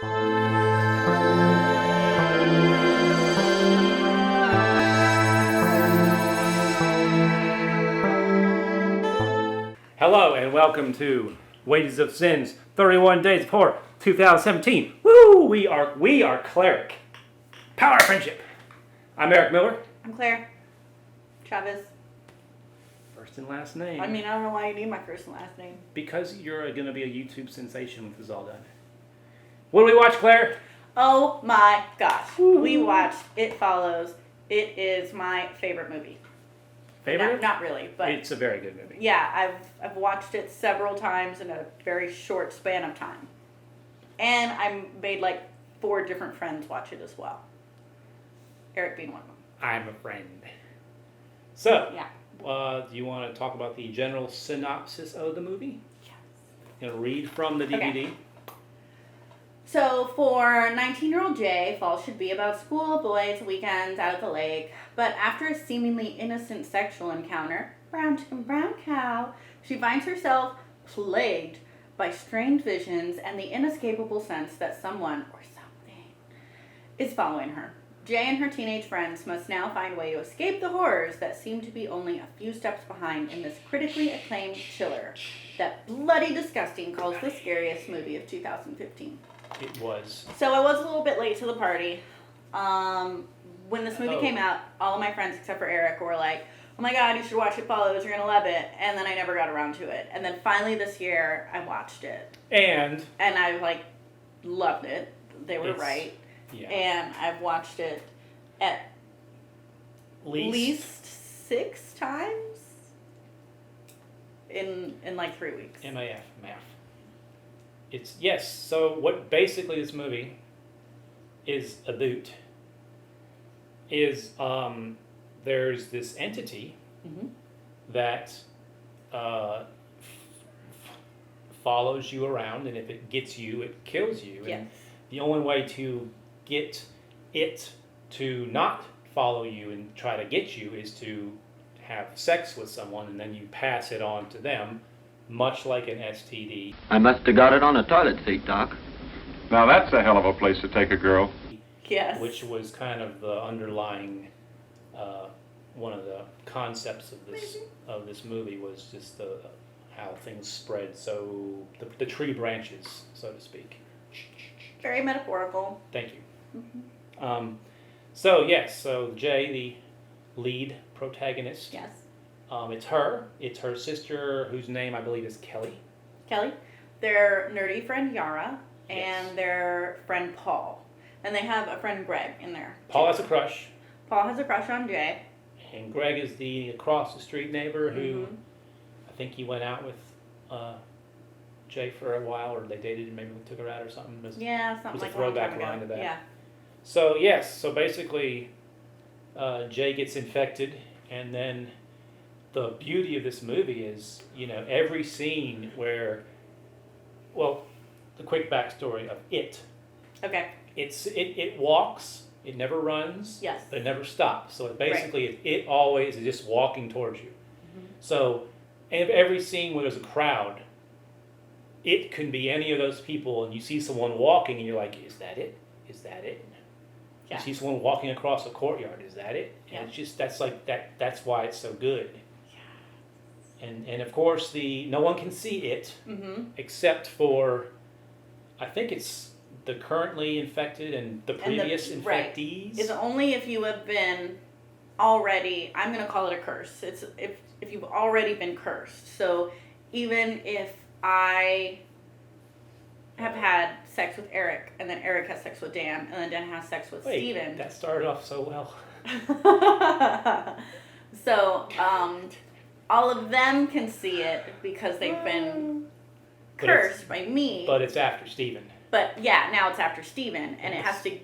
Hello and welcome to Wages of Cine's 31 Days of Horror 2017. Woo! We are Cleric. Power of Friendship. I'm Eric Miller. I'm Claire Chavez. First and last name. I mean, I don't know why you need my first and last name. Because you're going to be a YouTube sensation when this is all done. What do we watch, Claire? Oh my gosh. Woo. We watched It Follows. It is my favorite movie. Favorite? Not really, but It's a very good movie. yeah, I've watched it several times in a very short span of time. And I made like 4 different friends watch it as well. Eric being one of them. I'm a friend. So, Yeah. do you want to talk about the general synopsis of the movie? Yes. You know, read from the DVD. Okay. So for 19-year-old Jay, fall should be about school, boys, weekends, out at the lake. But after a seemingly innocent sexual encounter, brown chicken, brown cow, she finds herself plagued by strange visions and the inescapable sense that someone or something is following her. Jay and her teenage friends must now find a way to escape the horrors that seem to be only a few steps behind in this critically acclaimed chiller that Bloody Disgusting calls the scariest movie of 2015. It was. So I was a little bit late to the party. When this movie came out, all of my friends except for Eric were like, oh my god, you should watch It Follows, you're going to love it. And then I never got around to it. And then finally this year, I watched it. And I loved it. They were right. Yeah. And I've watched it at least 6 times in like 3 weeks. math. It's, yes, so what basically this movie is about is there's this entity that follows you around, and if it gets you, it kills you. Yes. And the only way to get it to not follow you and try to get you is to have sex with someone, and then you pass it on to them, much like an STD. I must have got it on a toilet seat, Doc. Now that's a hell of a place to take a girl. Yes. Which was kind of the underlying, one of the concepts of this movie was just how things spread. So the tree branches, so to speak. Very metaphorical. Thank you. Mm-hmm. So Jay, the lead protagonist. Yes. It's her sister, whose name I believe is Kelly. Their nerdy friend Yara, Yes. and their friend Paul. And they have a friend Greg in there. Paul has a crush. Paul has a crush on Jay. And Greg is the across the street neighbor who I think he went out with Jay for a while, or they dated and maybe took her out or something. Yeah, something was like a throwback a long time line ago. to that. Yeah. So yes, so basically Jay gets infected, and then the beauty of this movie is, every scene where, well, the quick backstory of it. Okay. It walks, it never runs, Yes. it never stops. So basically it always is just walking towards you. So every scene where there's a crowd, it can be any of those people, and you see someone walking and you're like, is that it? Is that it? Yeah. You see someone walking across a courtyard, is that it? And it's just, that's why it's so good. And of course no one can see it except for, I think it's the currently infected and the previous infectees. Right. It's only if you have been already, I'm going to call it a curse. It's if you've already been cursed. So even if I have had sex with Eric, and then Eric has sex with Dan, and then Dan has sex with Steven. That started off so well. So, all of them can see it because they've been cursed by me. But it's after Steven. But yeah, now it's after Steven, and it has to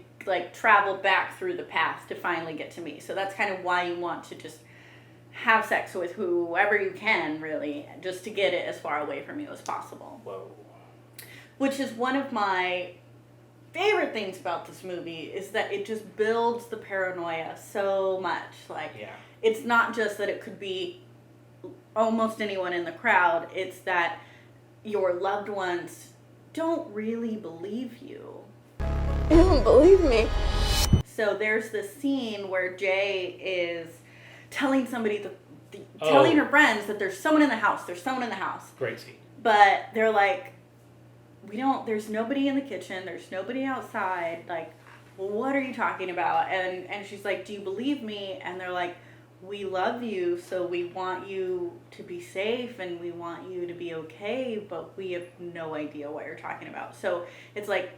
travel back through the past to finally get to me. So that's kind of why you want to just have sex with whoever you can, really, just to get it as far away from you as possible. Whoa. Which is one of my favorite things about this movie, is that it just builds the paranoia so much. It's not just that it could be almost anyone in the crowd, it's that your loved ones don't really believe you. believe me. So there's this scene where Jay is telling somebody, telling her friends that there's someone in the house. There's someone in the house. Great scene. But they're like, there's nobody in the kitchen. There's nobody outside. Like, what are you talking about? And she's like, do you believe me? And they're like, we love you, so we want you to be safe and we want you to be okay, but we have no idea what you're talking about. So it's like,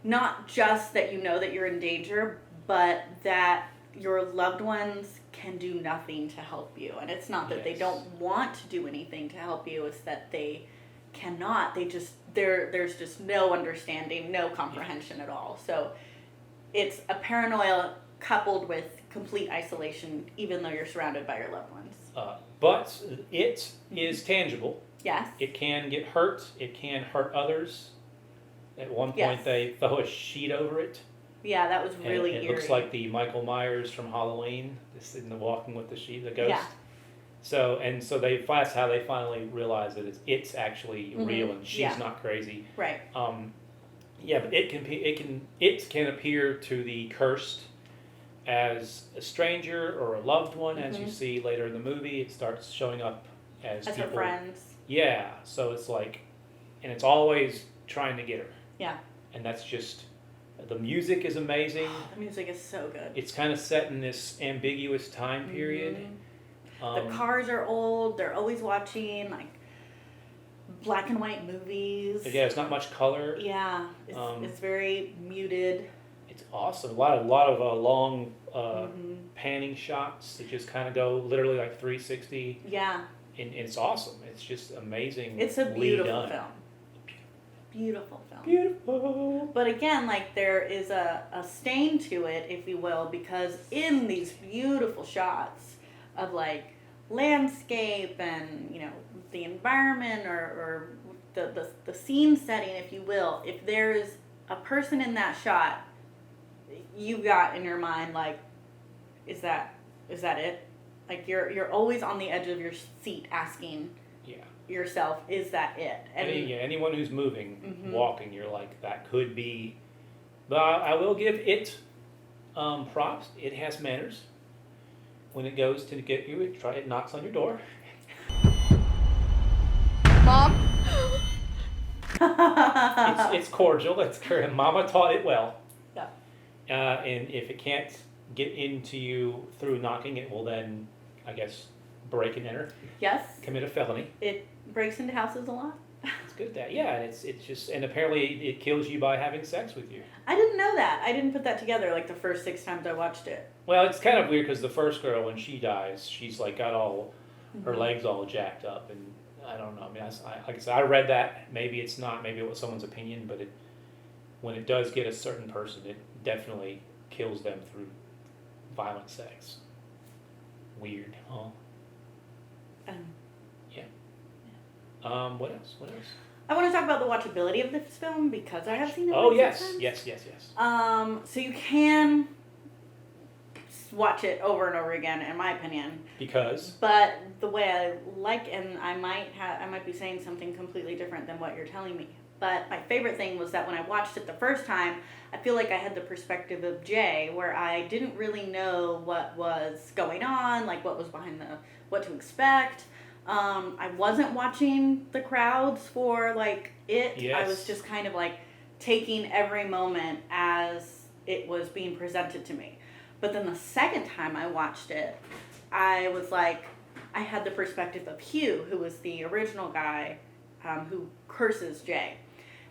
not just that you know that you're in danger, but that your loved ones can do nothing to help you. And it's not that they don't want to do anything to help you, it's that they cannot. There's just no understanding, no comprehension at all. So it's a paranoia coupled with complete isolation, even though you're surrounded by your loved ones. But it is tangible. Yes. It can get hurt. It can hurt others. At one point, they throw a sheet over it. Yeah, that was really eerie. It looks like the Michael Myers from Halloween, this in the walking with the sheet, the ghost. Yeah. So that's how they finally realize that it's actually real and she's not crazy. Right. Yeah, but it can appear to the cursed as a stranger or a loved one, as you see later in the movie. It starts showing up as people, her friends. Yeah, so it's like, and it's always trying to get her. Yeah. And that's just, the music is amazing. The music is so good. It's kind of set in this ambiguous time period. The cars are old. They're always watching like black and white movies. Yeah, it's not much color. Yeah, it's very muted. It's awesome. A lot of long panning shots that just kind of go literally like 360. Yeah. And it's awesome. It's just amazing. It's a beautiful film. Beautiful film. Beautiful. But again, like there is a stain to it, if you will, because in these beautiful shots of like landscape and the environment or the scene setting, if you will, if there is a person in that shot, you got in your mind like, is that it? Like you're always on the edge of your seat asking yourself, is that it? And anyone who's moving, walking, you're like, that could be. But I will give it props. It has manners. When it goes to get you, it knocks on your door. Mom? It's cordial. It's correct. Mama taught it well. Yeah. And if it can't get into you through knocking, it will then, I guess, break and enter. Yes. Commit a felony. It breaks into houses a lot. It's good that, and it's just, and apparently it kills you by having sex with you. I didn't know that. I didn't put that together like the first 6 times I watched it. Well, it's kind of weird because the first girl, when she dies, she's like got all her legs all jacked up, and I don't know. I mean, like I said, I read that. Maybe it's not. Maybe it was someone's opinion, but when it does get a certain person, it definitely kills them through violent sex. Weird, huh? Yeah. What else? I want to talk about the watchability of this film because I have seen it. Oh, like yes. 6 times. Yes. So you can watch it over and over again, in my opinion. Because? But the way I like, and I might be saying something completely different than what you're telling me. But my favorite thing was that when I watched it the first time, I feel like I had the perspective of Jay, where I didn't really know what was going on, like what was behind what to expect. I wasn't watching the crowds for like it. Yes. I was just kind of like taking every moment as it was being presented to me. But then the second time I watched it, I was like, I had the perspective of Hugh, who was the original guy who curses Jay.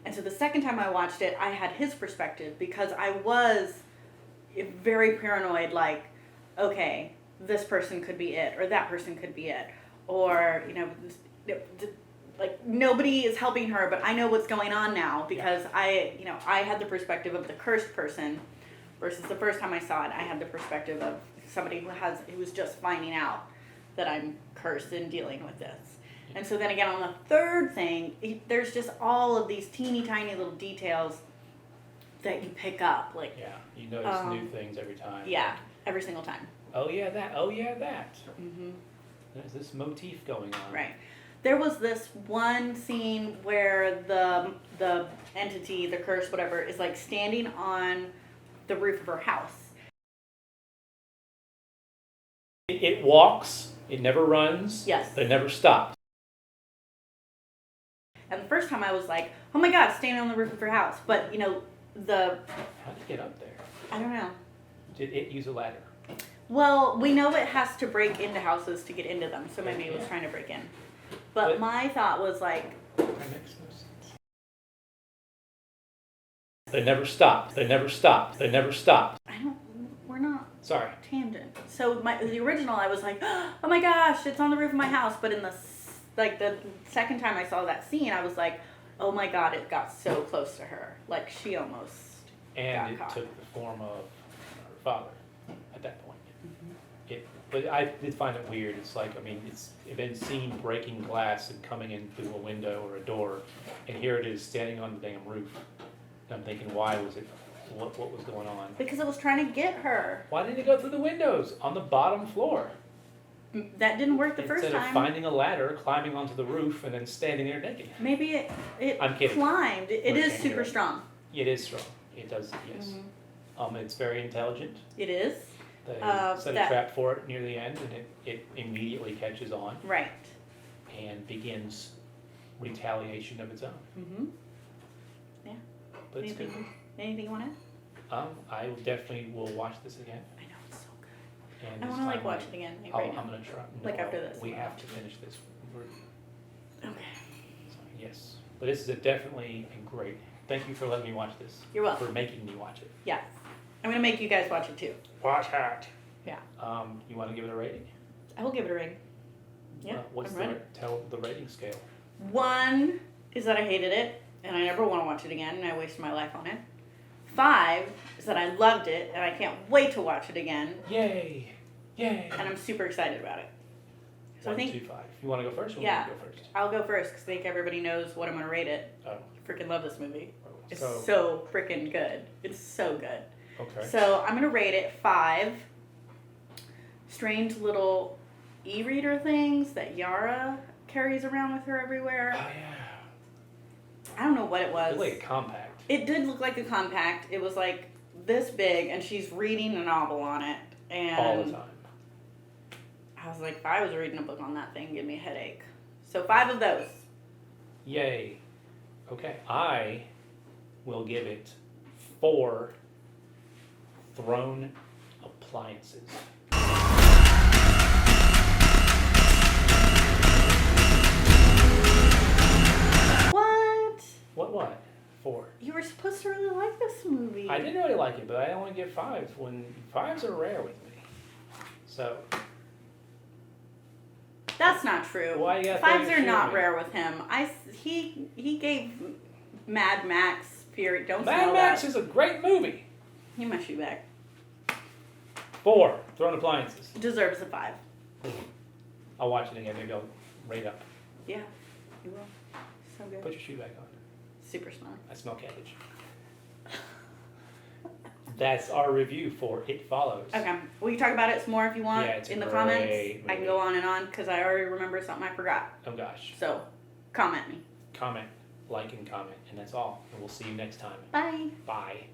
And so the second time I watched it, I had his perspective because I was very paranoid, like, okay, this person could be it, or that person could be it. Or, like nobody is helping her, but I know what's going on now because I had the perspective of the cursed person versus the first time I saw it, I had the perspective of somebody who was just finding out that I'm cursed and dealing with this. Yeah. And so then again, on the third thing, there's just all of these teeny tiny little details that you pick up. Like, you notice new things every time. Yeah, every single time. Oh yeah, that. Mm-hmm. There's this motif going on. Right. There was this one scene where the entity, the curse, whatever, is like standing on the roof of her house. It walks, it never runs, Yes. it never stops. And the first time I was like, oh my God, standing on the roof of her house. But, How did it get up there? I don't know. Did it use a ladder? Well, we know it has to break into houses to get into them, so maybe it was trying to break in. But my thought was like... That makes no sense. They never stopped. They never stopped. They never stopped. We're not... Sorry. Tangent. So the original, I was like, oh my gosh, it's on the roof of my house. But in the second time I saw that scene, I was like, oh my God, it got so close to her. Like, she almost And it got caught. took the form of her father at that point. But I did find it weird. It's like, I mean, it's been seen breaking glass and coming in through a window or a door, and here it is standing on the damn roof. And I'm thinking, why was it? What was going on? Because it was trying to get her. Why didn't it go through the windows on the bottom floor? That didn't work the first Instead of time. finding a ladder, climbing onto the roof, and then standing there naked. Maybe it I'm kidding. climbed. It We're is kidding super here. strong. It is strong. It does, yes. It's very intelligent. It is. They set a that- trap for it near the end, and it immediately catches on Right. and begins retaliation of its own. Mm-hmm. Yeah. But it's good. Anything you want to add? I definitely will watch this again. I know, it's so good. And I this want to time watch it again I'm right now. gonna try. Like after this. We have to finish this. Okay. So, yes, but this is definitely a great. Thank you for letting me watch this. You're welcome. For making me watch it. Yeah. I'm going to make you guys watch it too. Watch it. Yeah. You want to give it a rating? I will give it a rating. Yeah. What's I'm ready. Tell the rating scale. 1 is that I hated it and I never want to watch it again and I wasted my life on it. 5 is that I loved it and I can't wait to watch it again. Yay! Yay! And I'm super excited about it. So 1, I think 2, 5. You want to go first? Or Yeah. You want me to go first? I'll go first because I think everybody knows what I'm going to rate it. Oh. I freaking love this movie. It's So- so freaking good. It's so good. Okay. So I'm going to rate it 5 strange little e-reader things that Yara carries around with her everywhere. Oh yeah. I don't know what it was. It's like a compact. It did look like a compact. It was like this big and she's reading a novel on it. And All the time. I was like, if I was reading a book on that thing, it'd give me a headache. So 5 of those. Yay. Okay. I will give it 4 thrown appliances. What? 4. You were supposed to really like this movie. I didn't really like it, but I only give 5s when 5s are rare with me. So That's not true. Why you gotta 5s throw are your not shit at me? rare with him. He gave Mad Max Fury. Don't Mad smell Max that. is a great movie. He my shoe back. 4 thrown appliances. Deserves a 5. I'll watch it again. Maybe I'll rate up. Yeah, you will. So good. Put your shoe back on. Super smart. I smell cabbage. That's our review for It Follows. Okay, we can talk about it some more if you want Yeah, it's a in the great comments. movie. I can go on and on because I already remember something I forgot. Oh gosh. So, comment me. Comment, like, and comment, and that's all. And we'll see you next time. Bye. Bye.